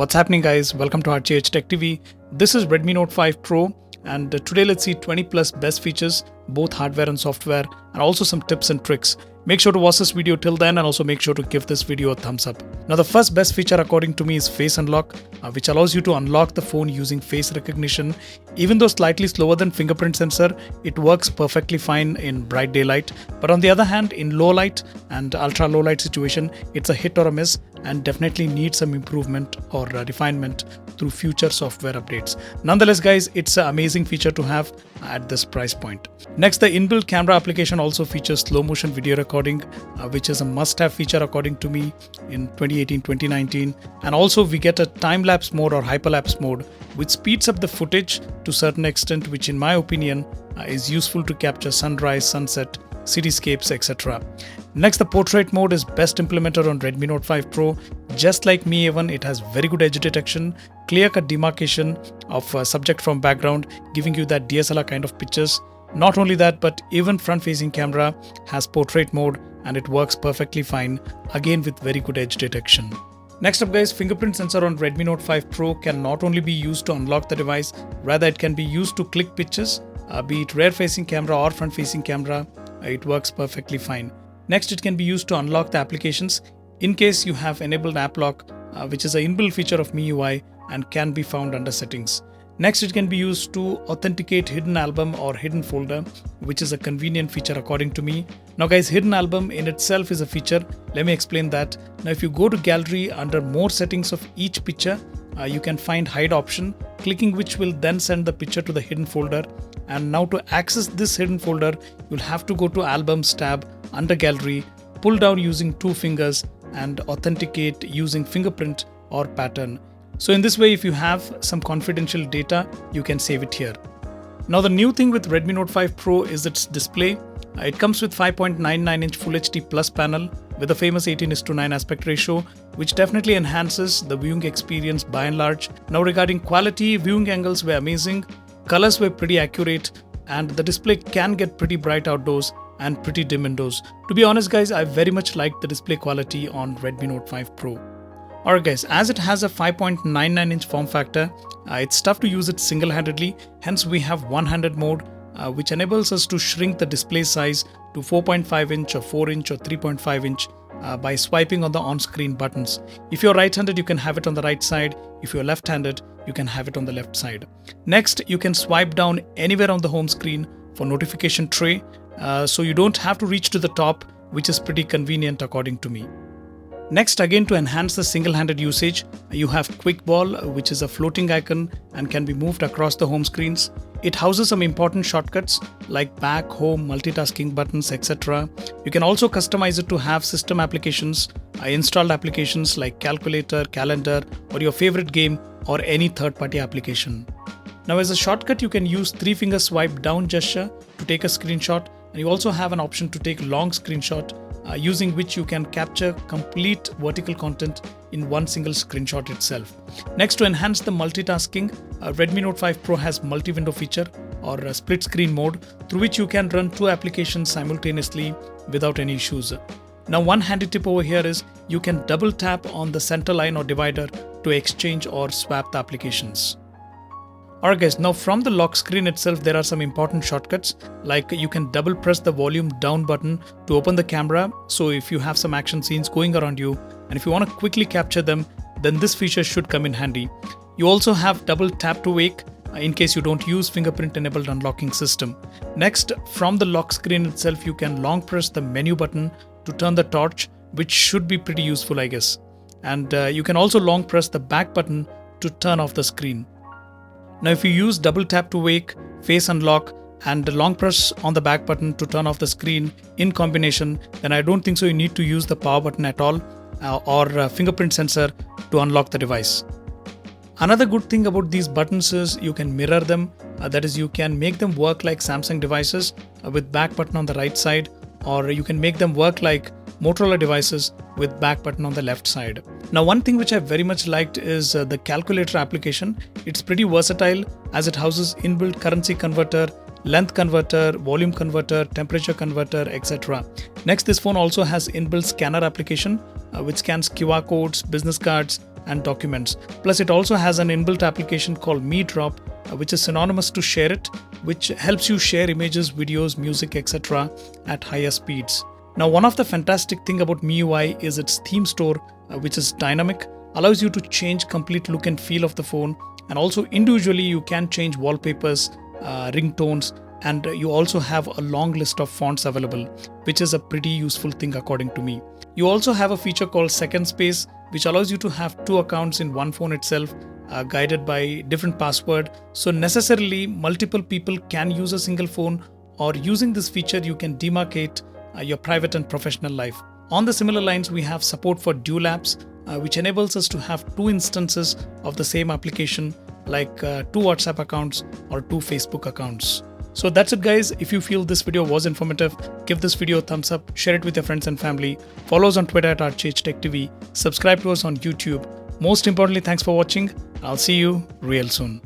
What's happening, guys? Welcome to RGHtechTv. This is Redmi Note 5 Pro, and today let's see 20 plus best features, both hardware and software, and also some tips and tricks. Make sure to watch this video till then, and also make sure to give this video a thumbs up. Now, the first best feature according to me is Face Unlock, which allows you to unlock the phone using face recognition. Even though slightly slower than fingerprint sensor, it works perfectly fine in bright daylight. But on the other hand, in low light and ultra low light situation, it's a hit or a miss and definitely needs some improvement or refinement through future software updates. Nonetheless, guys, it's an amazing feature to have at this price point. Next, the inbuilt camera application also features slow motion video recording, which is a must-have feature according to me in 2018-2019. And also we get a time-lapse mode or hyperlapse mode, which speeds up the footage to a certain extent, which in my opinion is useful to capture sunrise, sunset, cityscapes, etc. Next, the portrait mode is best implemented on Redmi Note 5 Pro. Just like Mi A1, it has very good edge detection, clear-cut demarcation of subject from background, giving you that DSLR kind of pictures. Not only that, but even front-facing camera has portrait mode and it works perfectly fine, again with very good edge detection. Next up, guys, fingerprint sensor on Redmi Note 5 Pro can not only be used to unlock the device, rather it can be used to click pictures, be it rear-facing camera or front-facing camera. It works perfectly fine. Next, it can be used to unlock the applications in case you have enabled app lock, which is an inbuilt feature of MIUI and can be found under settings. Next, it can be used to authenticate hidden album or hidden folder, which is a convenient feature according to me. Now guys, hidden album in itself is a feature. Let me explain that. Now if you go to gallery, under more settings of each picture, you can find hide option, clicking which will then send the picture to the hidden folder. And now to access this hidden folder, you'll have to go to albums tab under gallery, pull down using 2 fingers and authenticate using fingerprint or pattern. So in this way, if you have some confidential data, you can save it here. Now the new thing with Redmi Note 5 Pro is its display. It comes with 5.99-inch Full HD Plus panel with a famous 18:9 aspect ratio, which definitely enhances the viewing experience by and large. Now regarding quality, viewing angles were amazing, colors were pretty accurate, and the display can get pretty bright outdoors and pretty dim indoors. To be honest, guys, I very much like the display quality on Redmi Note 5 Pro. Alright guys, as it has a 5.99-inch form factor, it's tough to use it single-handedly. Hence we have one-handed mode, which enables us to shrink the display size to 4.5-inch or 4-inch or 3.5-inch by swiping on the on-screen buttons. If you're right-handed, you can have it on the right side. If you're left-handed, you can have it on the left side. Next, you can swipe down anywhere on the home screen for notification tray, so you don't have to reach to the top, which is pretty convenient according to me. Next, again, to enhance the single-handed usage, you have Quick Ball, which is a floating icon and can be moved across the home screens. It houses some important shortcuts like back, home, multitasking buttons, etc. You can also customize it to have system applications, installed applications like calculator, calendar, or your favorite game, or any third-party application. Now, as a shortcut, you can use 3-finger swipe down gesture to take a screenshot, and you also have an option to take long screenshot, using which you can capture complete vertical content in one single screenshot itself. Next, to enhance the multitasking, Redmi Note 5 Pro has multi-window feature or a split screen mode through which you can run 2 applications simultaneously without any issues. Now, one handy tip over here is you can double tap on the center line or divider to exchange or swap the applications. Alright guys, now from the lock screen itself, there are some important shortcuts, like you can double press the volume down button to open the camera. So if you have some action scenes going around you and if you want to quickly capture them, then this feature should come in handy. You also have double tap to wake in case you don't use fingerprint enabled unlocking system. Next, from the lock screen itself, you can long press the menu button to turn the torch, which should be pretty useful, I guess. And you can also long press the back button to turn off the screen. Now if you use double tap to wake, face unlock, and long press on the back button to turn off the screen in combination, then I don't think so you need to use the power button at all or fingerprint sensor to unlock the device. Another good thing about these buttons is you can mirror them, that is, you can make them work like Samsung devices with back button on the right side, or you can make them work like Motorola devices with back button on the left side. Now, one thing which I very much liked is the calculator application. It's pretty versatile as it houses inbuilt currency converter, length converter, volume converter, temperature converter, etc. Next, this phone also has inbuilt scanner application which scans QR codes, business cards, and documents. Plus, it also has an inbuilt application called Me Drop, which is synonymous to Share It, which helps you share images, videos, music, etc. at higher speeds. Now, one of the fantastic thing about MIUI is its theme store, which is dynamic, allows you to change complete look and feel of the phone, and also individually you can change wallpapers, ringtones, and you also have a long list of fonts available, which is a pretty useful thing according to me. You also have a feature called Second Space, which allows you to have 2 accounts in one phone itself, guided by different password. So necessarily multiple people can use a single phone, or using this feature you can demarcate your private and professional life. On the similar lines, we have support for dual apps, which enables us to have 2 instances of the same application, like 2 WhatsApp accounts or 2 Facebook accounts. So that's it guys. If you feel this video was informative, give this video a thumbs up, share it with your friends and family, follow us on Twitter at RGHtechTv, subscribe to us on YouTube. Most importantly, thanks for watching. I'll see you real soon.